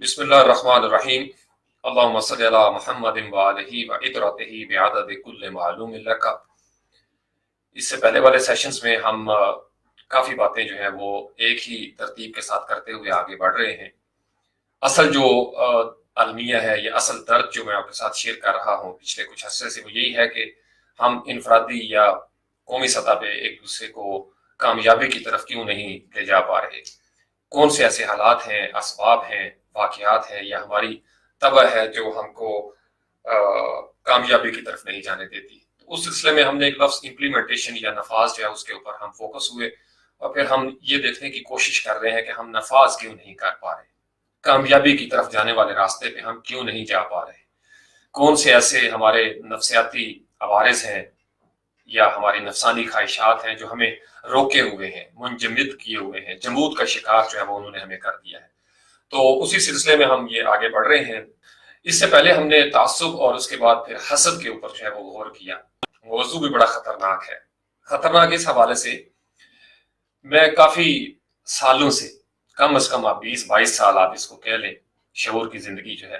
بسم اللہ الرحمن الرحیم۔ اللہم صلی علی محمد وآلہ وعطرتہ بعدد کل معلوم لک۔ اس سے پہلے والے سیشنز میں ہم کافی باتیں جو ہیں وہ ایک ہی ترتیب کے ساتھ کرتے ہوئے آگے بڑھ رہے ہیں۔ اصل جو المیہ ہے یا اصل درد جو میں آپ کے ساتھ شیئر کر رہا ہوں پچھلے کچھ عرصے سے، وہ یہی ہے کہ ہم انفرادی یا قومی سطح پہ ایک دوسرے کو کامیابی کی طرف کیوں نہیں لے جا پا رہے۔ کون سے ایسے حالات ہیں، اسباب ہیں، واقعات ہیں یا ہماری طبع ہے جو ہم کو کامیابی کی طرف نہیں جانے دیتی۔ تو اس سلسلے میں ہم نے ایک لفظ امپلیمنٹیشن یا نفاذ جو ہے اس کے اوپر ہم فوکس ہوئے، اور پھر ہم یہ دیکھنے کی کوشش کر رہے ہیں کہ ہم نفاذ کیوں نہیں کر پا رہے، کامیابی کی طرف جانے والے راستے پہ ہم کیوں نہیں جا پا رہے، کون سے ایسے ہمارے نفسیاتی عوارض ہیں یا ہماری نفسانی خواہشات ہیں جو ہمیں روکے ہوئے ہیں، منجمد کیے ہوئے ہیں، جمود کا شکار جو ہے وہ انہوں نے ہمیں کر دیا ہے۔ تو اسی سلسلے میں ہم یہ آگے بڑھ رہے ہیں۔ اس سے پہلے ہم نے تعصب اور اس کے بعد پھر حسد کے اوپر جو ہے وہ غور کیا۔ موضوع بھی بڑا خطرناک ہے۔ خطرناک اس حوالے سے، میں کافی سالوں سے، کم از کم آپ 20-22 سال آپ اس کو کہہ لیں، شعور کی زندگی جو ہے،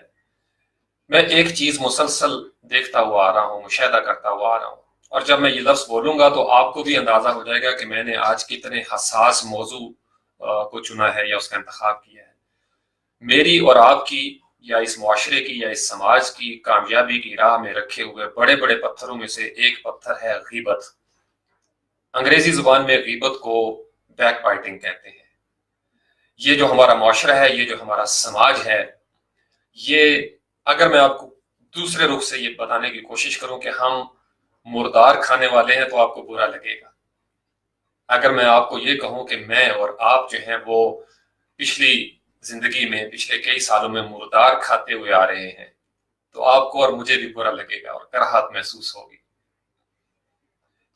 میں ایک چیز مسلسل دیکھتا ہوا آ رہا ہوں، مشاہدہ کرتا ہوا آ رہا ہوں، اور جب میں یہ لفظ بولوں گا تو آپ کو بھی اندازہ ہو جائے گا کہ میں نے آج کتنے حساس موضوع کو چنا ہے یا اس کا انتخاب کیا ہے۔ میری اور آپ کی یا اس معاشرے کی یا اس سماج کی کامیابی کی راہ میں رکھے ہوئے بڑے بڑے پتھروں میں سے ایک پتھر ہے غیبت۔ انگریزی زبان میں غیبت کو بیک بائٹنگ کہتے ہیں۔ یہ جو ہمارا معاشرہ ہے، یہ جو ہمارا سماج ہے، یہ اگر میں آپ کو دوسرے رخ سے یہ بتانے کی کوشش کروں کہ ہم مردار کھانے والے ہیں تو آپ کو برا لگے گا۔ اگر میں آپ کو یہ کہوں کہ میں اور آپ جو ہیں وہ پچھلی زندگی میں پچھلے کئی سالوں میں مردار کھاتے ہوئے آ رہے ہیں تو آپ کو اور مجھے بھی برا لگے گا اور کراہت محسوس ہوگی۔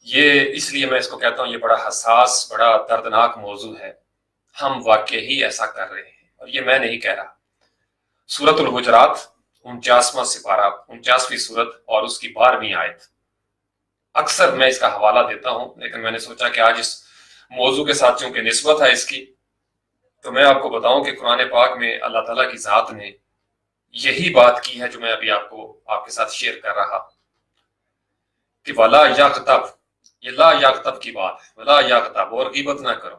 یہ اس لیے میں اس کو کہتا ہوں یہ بڑا حساس، بڑا دردناک موضوع ہے۔ ہم واقعی ہی ایسا کر رہے ہیں، اور یہ میں نہیں کہہ رہا۔ سورۃ الحجرات 49واں سپارہ، 49ویں سورت اور اس کی 12ویں آیت۔ اکثر میں اس کا حوالہ دیتا ہوں، لیکن میں نے سوچا کہ آج اس موضوع کے ساتھ چونکہ نسبت ہے اس کی، تو میں آپ کو بتاؤں کہ قرآن پاک میں اللہ تعالیٰ کی ذات نے یہی بات کی ہے جو میں ابھی آپ کے ساتھ شیئر کر رہا کہ وَلَا یغتب، یہ لا یغتب کی بات ہے، وَلَا یغتب، اور غیبت نہ کرو،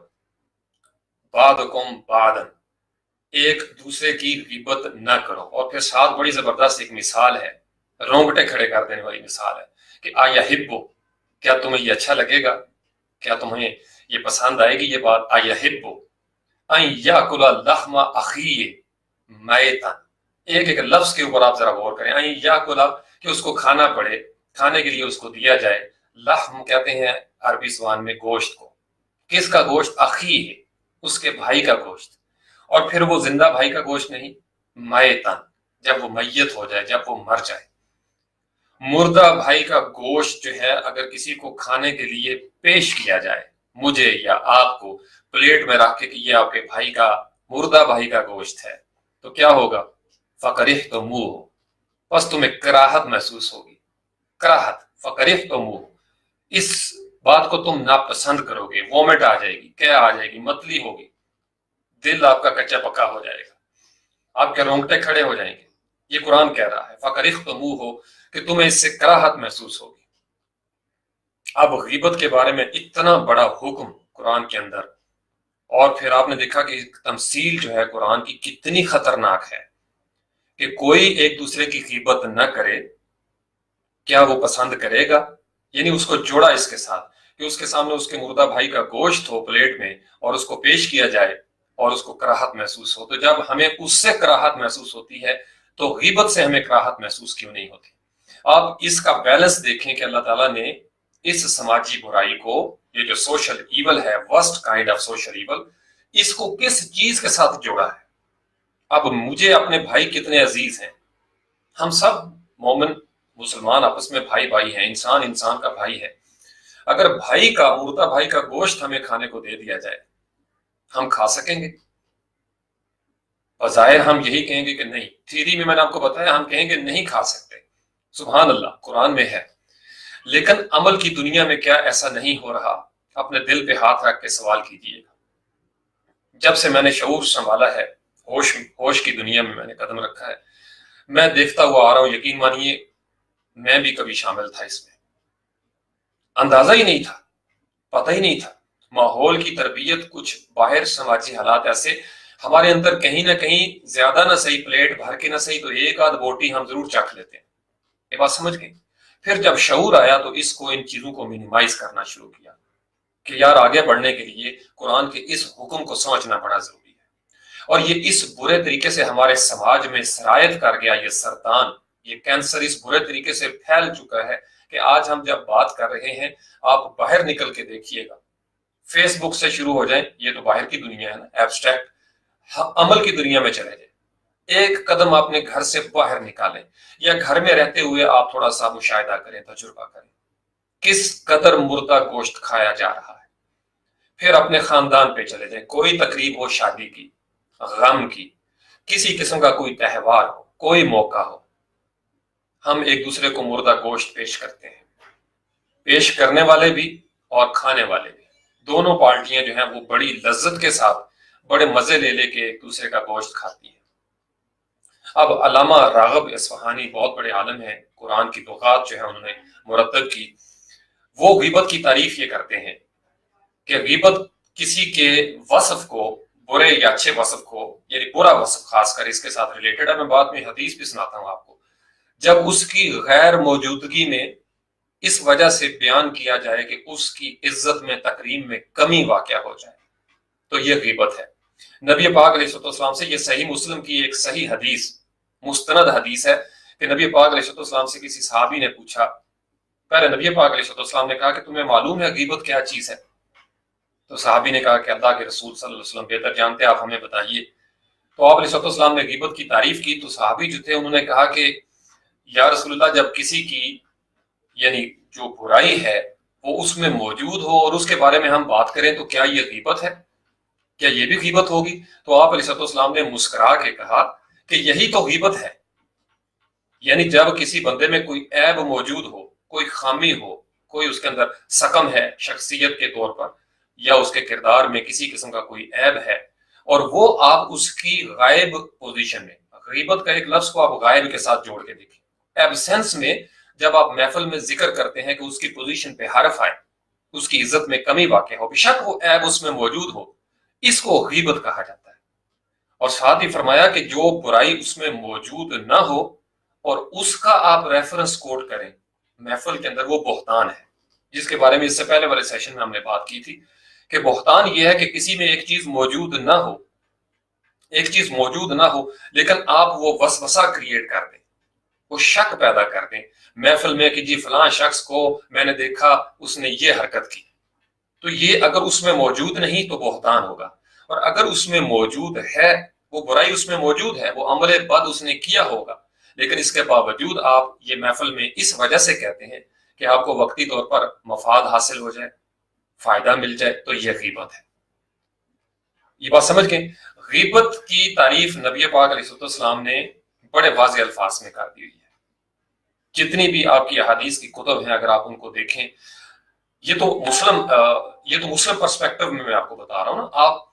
بعضکم بعضا، ایک دوسرے کی غیبت نہ کرو۔ اور پھر ساتھ بڑی زبردست ایک مثال ہے، رونگٹے کھڑے کر دینے والی مثال ہے کہ آیحب، کیا تمہیں یہ اچھا لگے گا، کیا تمہیں یہ پسند آئے گی یہ بات، آیحب ان یاکل لحم اخیہ میتا، ایک ایک لفظ کے اوپر آپ ذرا غور کریں، ان یاکل، کہ اس کو کھانا پڑے، کھانے کے لیے اس کو دیا جائے۔ لحم کہتے ہیں عربی زبان میں گوشت کو، کس کا گوشت؟ اخیہ، اس کے بھائی کا گوشت، اور پھر وہ زندہ بھائی کا گوشت نہیں، میتا، جب وہ میت ہو جائے، جب وہ مر جائے۔ مردہ بھائی کا گوشت جو ہے اگر کسی کو کھانے کے لیے پیش کیا جائے، مجھے یا آپ کو پلیٹ میں رکھ کے کہ یہ آپ کے بھائی کا، مردہ بھائی کا گوشت ہے، تو کیا ہوگا؟ فَقَرِحْتُمُوهُ، بس تمہیں کراہت محسوس ہوگی، کراہت، فَقَرِحْتُمُوهُ، اس بات کو تم ناپسند کرو گے، وومٹ آ جائے گی، کیا آ جائے گی؟ متلی ہوگی، دل آپ کا کچا پکا ہو جائے گا، آپ کے رونگٹے کھڑے ہو جائیں گے۔ یہ قرآن کہہ رہا ہے فَقَرِحْتُمُوهُ، کہ تمہیں اس سے کراہت محسوس ہوگی۔ اب غیبت کے بارے میں اتنا بڑا حکم قرآن کے اندر، اور پھر آپ نے دیکھا کہ تمثیل جو ہے قرآن کی کتنی خطرناک ہے کہ کوئی ایک دوسرے کی غیبت نہ کرے، کیا وہ پسند کرے گا؟ یعنی اس کو جوڑا اس کے ساتھ کہ اس کے سامنے اس کے مردہ بھائی کا گوشت ہو پلیٹ میں اور اس کو پیش کیا جائے اور اس کو کراہت محسوس ہو۔ تو جب ہمیں اس سے کراہت محسوس ہوتی ہے تو غیبت سے ہمیں کراہت محسوس کیوں نہیں ہوتی؟ آپ اس کا بیلنس دیکھیں کہ اللہ تعالیٰ نے اس سماجی برائی کو، یہ جو سوشل ایول ہے، worst kind of social evil, اس کو کس چیز کے ساتھ جوڑا ہے؟ اب مجھے اپنے بھائی کتنے عزیز ہیں، ہم سب مومن مسلمان آپس میں بھائی بھائی ہیں، انسان انسان کا بھائی ہے۔ اگر بھائی کا، مردہ بھائی کا گوشت ہمیں کھانے کو دے دیا جائے، ہم کھا سکیں گے؟ بظاہر ہم یہی کہیں گے کہ نہیں، تھیری میں نے آپ کو بتایا ہم کہیں گے نہیں کھا سکتے، سبحان اللہ قرآن میں ہے، لیکن عمل کی دنیا میں کیا ایسا نہیں ہو رہا؟ اپنے دل پہ ہاتھ رکھ کے سوال کیجیے گا۔ جب سے میں نے شعور سنبھالا ہے، ہوش کی دنیا میں نے قدم رکھا ہے، میں دیکھتا ہوا آ رہا ہوں، یقین مانیے میں بھی کبھی شامل تھا اس میں، اندازہ ہی نہیں تھا، پتہ ہی نہیں تھا۔ ماحول کی تربیت، کچھ باہر سماجی حالات ایسے ہمارے اندر کہیں نہ کہیں زیادہ نہ صحیح، پلیٹ بھر کے نہ صحیح تو ایک آدھ بوٹی ہم ضرور چکھ لیتے ہیں، یہ بات سمجھ گئے۔ پھر جب شعور آیا تو اس کو، ان چیزوں کو منیمائز کرنا شروع کیا کہ یار آگے بڑھنے کے لیے قرآن کے اس حکم کو سمجھنا بڑا ضروری ہے۔ اور یہ اس برے طریقے سے ہمارے سماج میں سرایت کر گیا، یہ سرطان، یہ کینسر اس برے طریقے سے پھیل چکا ہے کہ آج ہم جب بات کر رہے ہیں، آپ باہر نکل کے دیکھیے گا، فیس بک سے شروع ہو جائیں، یہ تو باہر کی دنیا ہے نا، ایبسٹریکٹ، عمل کی دنیا میں چلے جائیں، ایک قدم آپ نے گھر سے باہر نکالیں، یا گھر میں رہتے ہوئے آپ تھوڑا سا مشاہدہ کریں، تجربہ کریں، کس قدر مردہ گوشت کھایا جا رہا ہے۔ پھر اپنے خاندان پہ چلے جائیں، کوئی تقریب ہو، شادی کی، غم کی، کسی قسم کا کوئی تہوار ہو، کوئی موقع ہو، ہم ایک دوسرے کو مردہ گوشت پیش کرتے ہیں، پیش کرنے والے بھی اور کھانے والے بھی، دونوں پارٹیاں جو ہیں وہ بڑی لذت کے ساتھ، بڑے مزے لے لے کے ایک دوسرے کا گوشت کھاتی ہیں۔ اب علامہ راغب اصفہانی بہت بڑے عالم ہیں، قرآن کی لغات جو ہے انہوں نے مرتب کی، وہ غیبت کی تعریف یہ کرتے ہیں کہ غیبت کسی کے وصف کو، برے یا اچھے وصف کو، یعنی برا وصف خاص کر اس کے ساتھ ریلیٹڈ ہے، میں بعد میں حدیث بھی سناتا ہوں آپ کو، جب اس کی غیر موجودگی میں اس وجہ سے بیان کیا جائے کہ اس کی عزت میں، تکریم میں کمی واقع ہو جائے، تو یہ غیبت ہے۔ نبی پاک علیہ السلام سے، یہ صحیح مسلم کی ایک صحیح حدیث، مستند حدیث ہے کہ نبی پاک علیہ السلام سے کسی صحابی نے پوچھا، پہلے نبی پاک علیہ السلام نے کہا کہ تمہیں معلوم ہے غیبت کیا چیز ہے؟ تو صحابی نے کہا کہ اللہ کے رسول صلی اللہ علیہ وسلم بہتر جانتے، آپ ہمیں بتائیے۔ تو آپ علیہ السلام نے غیبت کی تعریف کی، تو صحابی جو تھے انہوں نے کہا کہ یا رسول اللہ، جب کسی کی یعنی جو برائی ہے وہ اس میں موجود ہو اور اس کے بارے میں ہم بات کریں تو کیا یہ غیبت ہے؟ کیا یہ بھی غیبت ہوگی؟ تو آپ علیہ السلام نے مسکرا کے کہا کہ یہی تو غیبت ہے، یعنی جب کسی بندے میں کوئی عیب موجود ہو، کوئی خامی ہو، کوئی اس کے اندر سقم ہے شخصیت کے طور پر، یا اس کے کردار میں کسی قسم کا کوئی عیب ہے، اور وہ آپ اس کی غائب پوزیشن میں، غیبت کا ایک لفظ کو آپ غائب کے ساتھ جوڑ کے دیکھیں، ایبسنس میں جب آپ محفل میں ذکر کرتے ہیں کہ اس کی پوزیشن پہ حرف آئے، اس کی عزت میں کمی واقع ہو، بیشک وہ عیب اس میں موجود ہو، اس کو غیبت کہا جاتا ہے۔ اور ساتھ ہی فرمایا کہ جو برائی اس میں موجود نہ ہو اور اس کا آپ ریفرنس کوٹ کریں محفل کے اندر، وہ بہتان ہے، جس کے بارے میں اس سے پہلے والے سیشن میں ہم نے بات کی تھی کہ بہتان یہ ہے کہ کسی میں ایک چیز موجود نہ ہو، ایک چیز موجود نہ ہو لیکن آپ وہ وسوسہ کریٹ کر دیں، وہ شک پیدا کر دیں محفل میں کہ جی فلاں شخص کو میں نے دیکھا اس نے یہ حرکت کی، تو یہ اگر اس میں موجود نہیں تو بہتان ہوگا، اور اگر اس میں موجود ہے، وہ برائی اس میں موجود ہے، وہ عمل بد اس نے کیا ہوگا، لیکن اس کے باوجود آپ یہ محفل میں اس وجہ سے کہتے ہیں کہ آپ کو وقتی طور پر مفاد حاصل ہو جائے، فائدہ مل جائے، تو یہ غیبت ہے۔ یہ بات سمجھ گئے؟ غیبت کی تعریف نبی پاک علیہ السلام نے بڑے واضح الفاظ میں کر دی ہوئی ہے، جتنی بھی آپ کی احادیث کی کتب ہیں اگر آپ ان کو دیکھیں، یہ تو مسلم پرسپیکٹو میں آپ کو بتا رہا ہوں نا، آپ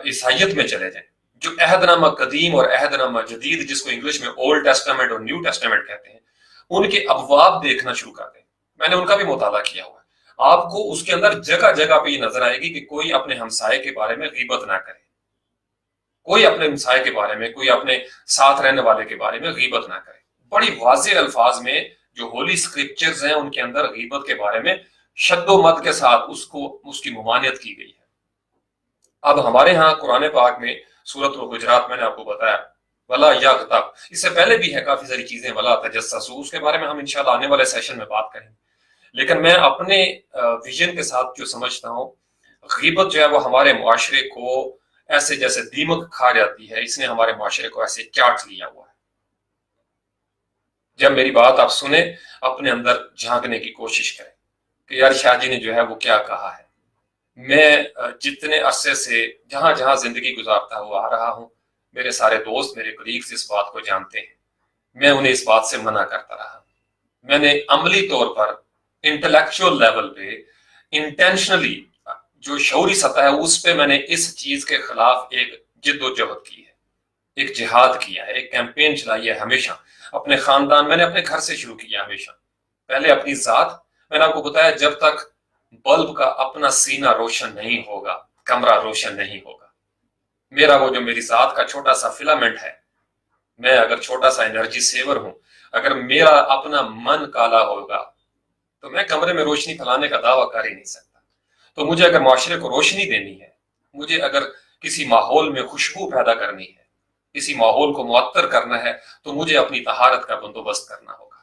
عیسائیت میں چلے جائیں، جو عہد نامہ قدیم اور عہد نامہ جدید، جس کو انگلش میں اولڈ ٹیسٹامنٹ اور نیو ٹیسٹامنٹ کہتے ہیں، ان کے ابواب دیکھنا شروع کر دیں، میں نے ان کا بھی مطالعہ کیا ہوا ہے، آپ کو اس کے اندر جگہ جگہ پہ یہ نظر آئے گی کہ کوئی اپنے ہمسائے کے بارے میں غیبت نہ کرے، کوئی اپنے ہمسائے کے بارے میں، کوئی اپنے ساتھ رہنے والے کے بارے میں غیبت نہ کرے، بڑی واضح الفاظ میں جو ہولی اسکرپچرز ہیں ان کے اندر غیبت کے بارے میں شد و مد کے ساتھ اس کی ممانعت کی گئی ہے۔ اب ہمارے ہاں قرآن پاک میں سورۃ الحجرات میں نے آپ کو بتایا ولا یغتب، اس سے پہلے بھی ہے کافی ساری چیزیں، ولا تجسسوا، اس کے بارے میں ہم انشاءاللہ آنے والے سیشن میں بات کریں گے، لیکن میں اپنے ویژن کے ساتھ جو سمجھتا ہوں، غیبت جو ہے وہ ہمارے معاشرے کو ایسے جیسے دیمک کھا جاتی ہے، اس نے ہمارے معاشرے کو ایسے چاٹ لیا ہوا ہے۔ جب میری بات آپ سنیں، اپنے اندر جھانکنے کی کوشش کریں کہ یار شاہ جی نے جو ہے وہ کیا کہا ہے۔ میں جتنے عرصے سے جہاں جہاں زندگی گزارتا ہوا آ رہا ہوں، میرے سارے دوست، میرے کلیگز اس بات کو جانتے ہیں، میں انہیں اس بات سے منع کرتا رہا، میں نے عملی طور پر انٹلیکچوئل لیول پہ انٹینشنلی جو شعوری سطح ہے اس پہ میں نے اس چیز کے خلاف ایک جد و جہد کی ہے ایک جہاد کیا ہے، ایک کیمپین چلائی ہے ہمیشہ اپنے خاندان، میں نے اپنے گھر سے شروع کیا ہمیشہ، پہلے اپنی ذات، میں نے آپ کو بتایا جب تک بلب کا اپنا سینہ روشن نہیں ہوگا کمرہ روشن نہیں ہوگا۔ میرا وہ جو میری ذات کا چھوٹا سا فلامنٹ ہے، میں اگر چھوٹا سا انرجی سیور ہوں، اگر میرا اپنا من کالا ہوگا تو میں کمرے میں روشنی پھیلانے کا دعویٰ کر ہی نہیں سکتا۔ تو مجھے اگر معاشرے کو روشنی دینی ہے، مجھے اگر کسی ماحول میں خوشبو پیدا کرنی ہے، کسی ماحول کو معطر کرنا ہے، تو مجھے اپنی طہارت کا بندوبست کرنا ہوگا،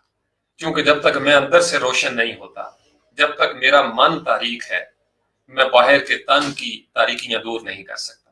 کیونکہ جب تک میں اندر سے روشن نہیں ہوتا، جب تک میرا من تاریک ہے، میں باہر کے تن کی تاریکیاں دور نہیں کر سکتا۔